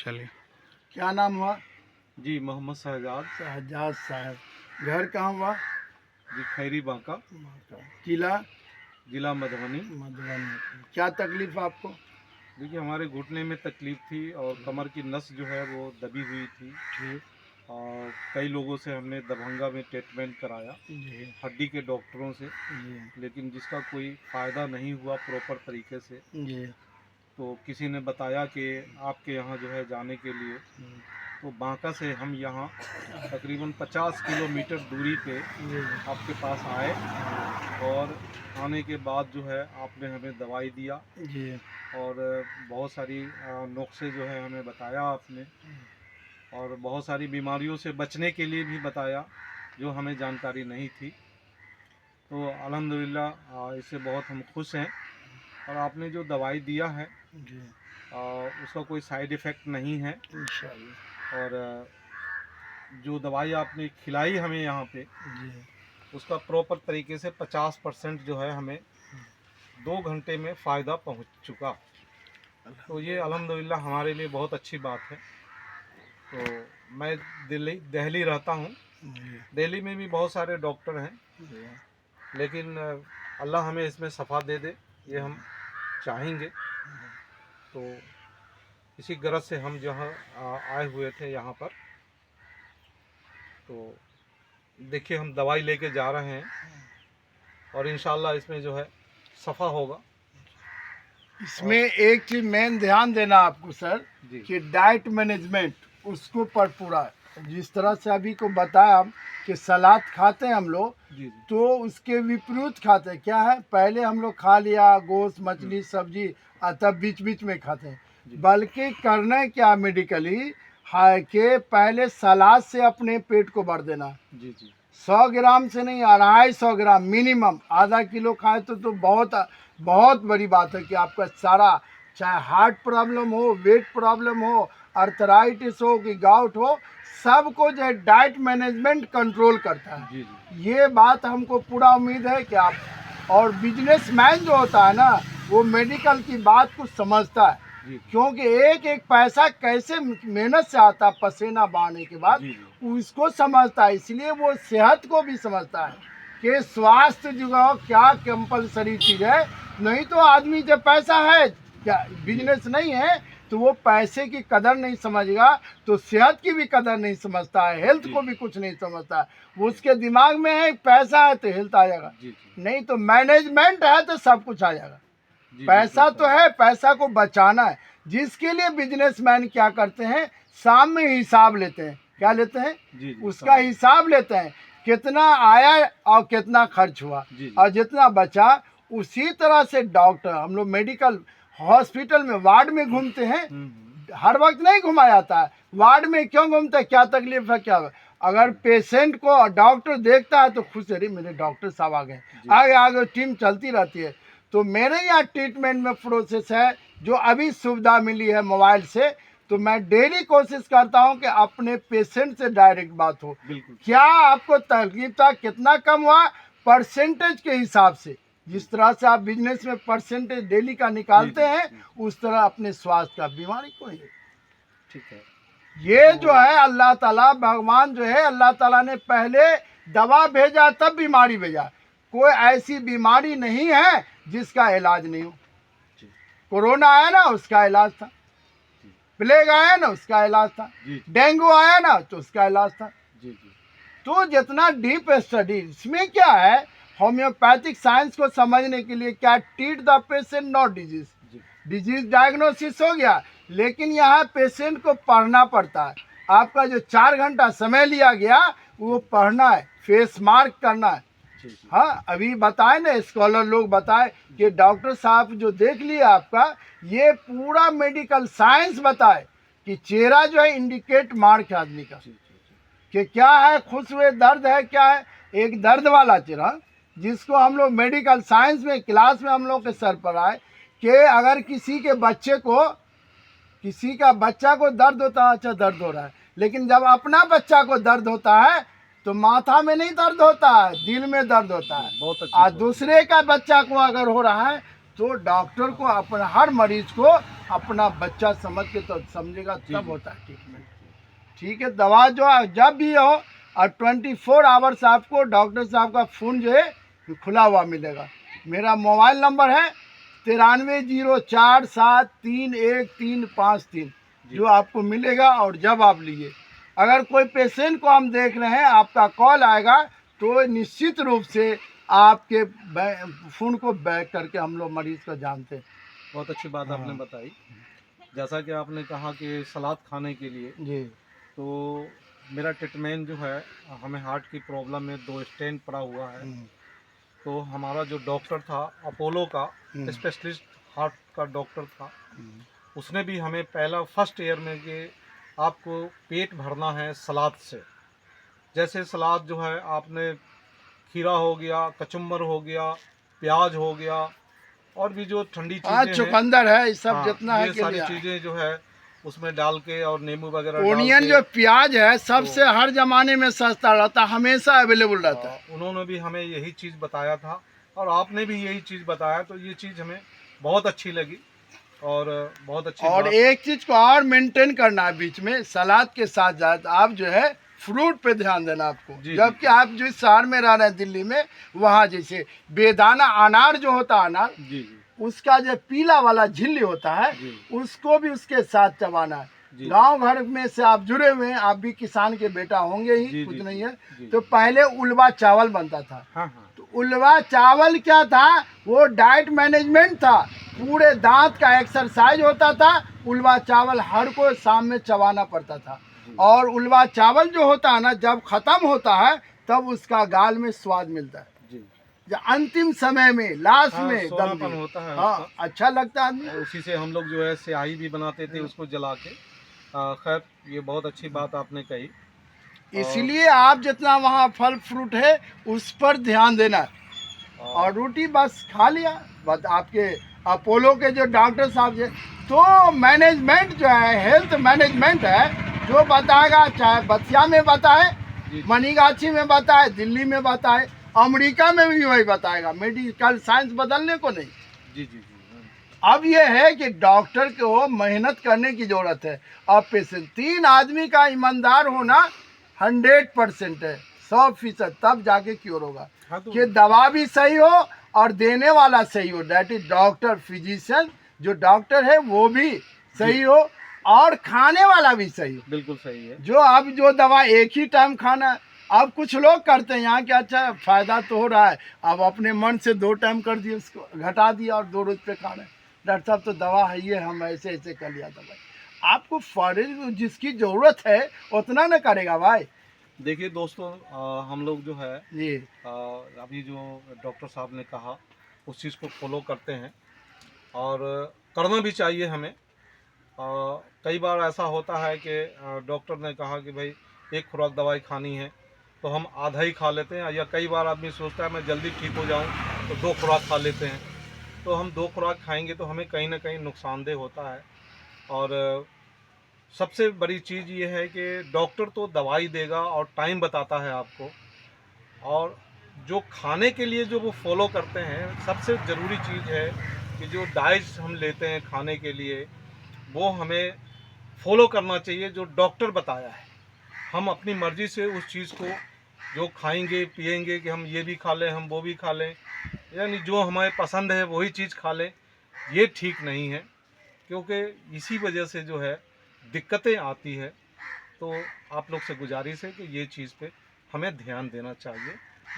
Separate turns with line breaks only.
चलिए, क्या नाम हुआ?
जी मोहम्मद शहजाद।
शहजाद साहब, घर कहाँ हुआ?
जी खैरी बांका,
जिला?
जिला मधुबनी।
मधुबनी। क्या तकलीफ आपको?
देखिए हमारे घुटने में तकलीफ थी और कमर की नस जो है वो दबी हुई थी।
ठीक।
और कई लोगों से हमने दरभंगा में ट्रीटमेंट कराया,
जी
हड्डी के डॉक्टरों से,
जी
लेकिन जिसका कोई फ़ायदा नहीं हुआ प्रॉपर तरीके से।
जी।
तो किसी ने बताया कि आपके यहाँ जो है जाने के लिए, तो बांका से हम यहाँ तकरीबन 50 किलोमीटर दूरी पे
जी
आपके पास आए। और आने के बाद जो है आपने हमें दवाई दिया
जी।
और बहुत सारी नुस्खे जो है हमें बताया आपने, और बहुत सारी बीमारियों से बचने के लिए भी बताया जो हमें जानकारी नहीं थी। तो अल्हम्दुलिल्लाह इससे बहुत हम खुश हैं। और आपने जो दवाई दिया है
जी
उसका कोई साइड इफ़ेक्ट नहीं है।
इंशाअल्लाह।
और जो दवाई आपने खिलाई हमें यहाँ पे,
जी
उसका प्रॉपर तरीके से 50% जो है हमें 2 घंटे में फ़ायदा पहुँच चुका। तो ये अल्हम्दुलिल्लाह हमारे लिए बहुत अच्छी बात है। तो मैं दिल्ली रहता हूँ।
जी
दिल्ली में भी बहुत सारे डॉक्टर हैं,
जी।
लेकिन अल्लाह हमें इसमें शफ़ा दे दे, ये हम चाहेंगे। तो इसी गरज से हम जहाँ आए हुए थे यहाँ पर। तो देखिए हम दवाई लेके जा रहे हैं और इंशाल्लाह इसमें जो है सफ़ा होगा।
इसमें एक चीज मेन ध्यान देना आपको सर,
जी
कि डाइट मैनेजमेंट उसको पर पूरा, जिस तरह से अभी को बताया कि सलाद खाते हैं हम लोग,
जी जी
तो उसके विपरीत खाते हैं। क्या है, पहले हम लोग खा लिया गोश्त मछली सब्जी, तब बीच बीच में खाते हैं।
जी
बल्कि करना है क्या मेडिकली है कि पहले सलाद से अपने पेट को भर देना।
जी जी
100 ग्राम से नहीं, 250 ग्राम मिनिमम। आधा किलो खाए तो बहुत बहुत बड़ी बात है कि आपका सारा, चाहे हार्ट प्रॉब्लम हो, वेट प्रॉब्लम हो, अर्थराइटिस हो कि गाउट हो, सबको जो है डाइट मैनेजमेंट कंट्रोल करता है।
जी जी
ये बात हमको पूरा उम्मीद है कि आप, और बिजनेसमैन जो होता है ना, वो मेडिकल की बात को समझता है।
जी
क्योंकि एक एक पैसा कैसे मेहनत से आता है, पसीना बहाने के बाद,
जी
उसको समझता है। इसलिए वो सेहत को भी समझता है कि स्वास्थ्य जो है क्या कंपलसरी चीज़ है। नहीं तो आदमी जब पैसा है, क्या बिजनेस नहीं है, तो वो पैसे की कदर नहीं समझेगा, तो सेहत की भी कदर नहीं समझता है, हेल्थ को भी कुछ नहीं समझता है। वो उसके दिमाग में है पैसा है तो हेल्थ आ जाएगा,
जी
नहीं तो मैनेजमेंट है तो सब कुछ आ जाएगा।
जी
पैसा
बिल्कुल
तो है, पैसा को बचाना है। जिसके लिए बिजनेसमैन क्या करते हैं, शाम में हिसाब लेते हैं। क्या लेते हैं?
जी जी
उसका हिसाब लेते हैं, कितना आया और कितना खर्च हुआ,
जी जी
और जितना बचा। उसी तरह से डॉक्टर, हम लोग मेडिकल हॉस्पिटल में वार्ड में घूमते हैं, हर वक्त नहीं घुमा जाता है। वार्ड में क्यों घूमते हैं, क्या तकलीफ है, क्या है? अगर पेशेंट को डॉक्टर देखता है तो खुश है, मेरे डॉक्टर साहब आ गए, आगे आगे टीम चलती रहती है। तो मेरे यहाँ ट्रीटमेंट में प्रोसेस है, जो अभी सुविधा मिली है मोबाइल से, तो मैं डेली कोशिश करता हूँ कि अपने पेशेंट से डायरेक्ट बात हो।
बिल्कुल।
क्या आपको तकलीफ था, कितना कम हुआ, परसेंटेज के हिसाब से। जिस तरह से आप बिजनेस में परसेंटेज डेली का निकालते हैं, उस तरह अपने स्वास्थ्य का, बीमारी को ही।
ठीक है।
ये जो है अल्लाह ताला, भगवान जो है, अल्लाह ताला ने पहले दवा भेजा तब बीमारी भेजा। कोई ऐसी बीमारी नहीं है जिसका इलाज नहीं हो। कोरोना आया ना, उसका इलाज था। प्लेग आया ना, उसका इलाज था। डेंगू आया ना, तो उसका इलाज था। तो जितना डीप स्टडी इसमें क्या है, होम्योपैथिक साइंस को समझने के लिए क्या, treat the patient not disease. Disease diagnosis हो गया, लेकिन यहाँ पेशेंट को पढ़ना पड़ता है। आपका जो 4 घंटा समय लिया गया, वो पढ़ना है, फेस मार्क करना है। हाँ, अभी बताए ना स्कॉलर लोग बताए कि डॉक्टर साहब जो देख लिया आपका, ये पूरा मेडिकल साइंस बताए कि चेहरा जो है इंडिकेट मार्क आदमी का, कि क्या है, खुश हुए, दर्द है, क्या है। एक दर्द वाला चेहरा, जिसको हम लोग मेडिकल साइंस में क्लास में हम लोग के सर पर आए कि अगर किसी के बच्चे को, किसी का बच्चा को दर्द होता है, अच्छा दर्द हो रहा है, लेकिन जब अपना बच्चा को दर्द होता है तो माथा में नहीं दर्द होता है, दिल में दर्द होता है। और दूसरे का बच्चा को अगर हो रहा है तो डॉक्टर को अपना हर मरीज को अपना बच्चा समझ के तो समझेगा,
जी,
तब
जी।
होता है ट्रीटमेंट। ठीक है, दवा जो जब भी हो और 24 आवर्स आपको डॉक्टर साहब का फ़ोन जो है खुला हुआ मिलेगा। मेरा मोबाइल नंबर है 9304731353,
जी।
जो आपको मिलेगा। और जब आप लिए, अगर कोई पेशेंट को हम देख रहे हैं, आपका कॉल आएगा तो निश्चित रूप से आपके फ़ोन को बैक करके हम लोग मरीज़ को जानते हैं।
बहुत अच्छी बात आपने
हाँ
बताई। जैसा कि आपने कहा कि सलाद खाने के लिए,
जी।
तो मेरा ट्रीटमेंट जो है, हमें हार्ट की प्रॉब्लम में 2 स्टेंट पड़ा हुआ है।
हम्म,
तो हमारा जो डॉक्टर था अपोलो का,
हम्म,
स्पेशलिस्ट हार्ट का डॉक्टर था,
हम्म।
उसने भी हमें पहला फर्स्ट ईयर में कि आपको पेट भरना है सलाद से। जैसे सलाद जो है, आपने खीरा हो गया, कचुम्बर हो गया, प्याज हो गया, और भी जो ठंडी
हाँ,
चीज़ें हैं,
चुकंदर है, ये सब
हाँ,
जितना है
ये
के
सारी
लिए।
चीज़ें जो है उसमें डाल के और नींबू वगैरह डाल
ओनियन
के,
जो प्याज है सबसे हर जमाने में सस्ता रहता है, हमेशा अवेलेबल रहता है।
उन्होंने भी हमें यही चीज़ बताया था, और आपने भी यही चीज़ बताया, तो ये चीज़ हमें बहुत अच्छी लगी और बहुत अच्छी
और
बात।
एक चीज को और मेंटेन करना है बीच में, सलाद के साथ साथ आप जो है फ्रूट पे ध्यान देना आपको।
जी,
जबकि आप जो शहर में रह रहे हैं दिल्ली में, वहाँ जैसे बेदाना अनार जो होता है अनार,
जी, जी,
उसका जो पीला वाला झिल्ली होता है,
जी,
उसको भी उसके साथ चबाना है।
जी,
गांव घर में से आप जुड़े हुए हैं, आप भी किसान के बेटा होंगे ही,
जी,
कुछ
जी,
नहीं
जी,
है।
जी,
तो पहले उलवा चावल बनता था।
हाँ, हाँ,
तो उलवा चावल क्या था, वो डाइट मैनेजमेंट था, पूरे दांत का एक्सरसाइज होता था। उलवा चावल हर को शाम में चबाना पड़ता था।
जी,
और उलवा चावल जो होता है ना, जब खत्म होता है तब उसका गाल में स्वाद मिलता है।
जी,
जो अंतिम समय में लास्ट
हाँ,
में दम
सोनापन
दिए,
होता है
हाँ,
उसका।
अच्छा लगता है आदमी
और
को।
उसी से हम लोग जो है स्याही भी बनाते थे उसको जला के। खैर, ये बहुत अच्छी बात आपने कही। और
इसीलिए आप जितना वहाँ फल फ्रूट है उस पर ध्यान देना है।
और
और रोटी बस खा लिया। बस आपके अपोलो के जो डॉक्टर साहब है, तो मैनेजमेंट जो है, हेल्थ मैनेजमेंट है, जो बताएगा, चाहे बतिया में बताए,
जी, जी,
मनीगाछी में बताए, दिल्ली में बताए, अमेरिका में भी वही बताएगा। मेडिकल साइंस बदलने को नहीं।
जी, जी, जी, हाँ,
अब ये है कि डॉक्टर को मेहनत करने की जरूरत है। अब पेशेंट 3 आदमी का ईमानदार होना 100% है, 100%, तब जाके क्योर होगा।
हाँ, तो
कि दवा भी सही हो और देने वाला सही हो, दैट इज डॉक्टर, फिजिशियन जो डॉक्टर है वो भी सही हो, और खाने वाला भी सही हो।
बिल्कुल सही है।
जो अब जो दवा एक ही टाइम खाना है, अब कुछ लोग करते हैं यहाँ क्या, अच्छा फायदा तो हो रहा है, अब अपने मन से 2 टाइम कर दिए, उसको घटा दिया और 2 रोज पे खा रहे हैं। डॉक्टर साहब तो दवा है ये, हम ऐसे ऐसे कर लिया दवाई। आपको फर्ज जिसकी जरूरत है उतना ना करेगा भाई।
देखिए दोस्तों, हम लोग जो है,
जी
अभी जो डॉक्टर साहब ने कहा उस चीज़ को फॉलो करते हैं, और करना भी चाहिए हमें। कई बार ऐसा होता है कि डॉक्टर ने कहा कि भाई एक खुराक दवाई खानी है, तो हम आधा ही खा लेते हैं, या कई बार आदमी सोचता है मैं जल्दी ठीक हो जाऊं तो 2 खुराक खा लेते हैं। तो हम 2 खुराक खाएंगे तो हमें कहीं ना कहीं नुकसानदेह होता है। और सबसे बड़ी चीज़ ये है कि डॉक्टर तो दवाई देगा और टाइम बताता है आपको, और जो खाने के लिए जो वो फॉलो करते हैं, सबसे ज़रूरी चीज़ है कि जो डाइट हम लेते हैं खाने के लिए, वो हमें फॉलो करना चाहिए जो डॉक्टर बताया है। हम अपनी मर्ज़ी से उस चीज़ को जो खाएंगे पिएंगे कि हम ये भी खा लें, हम वो भी खा लें, यानी जो हमें पसंद है वही चीज़ खा लें, ये ठीक नहीं है। क्योंकि इसी वजह से जो है दिक्कतें आती है। तो आप लोग से गुजारिश है कि ये चीज़ पे हमें ध्यान देना चाहिए।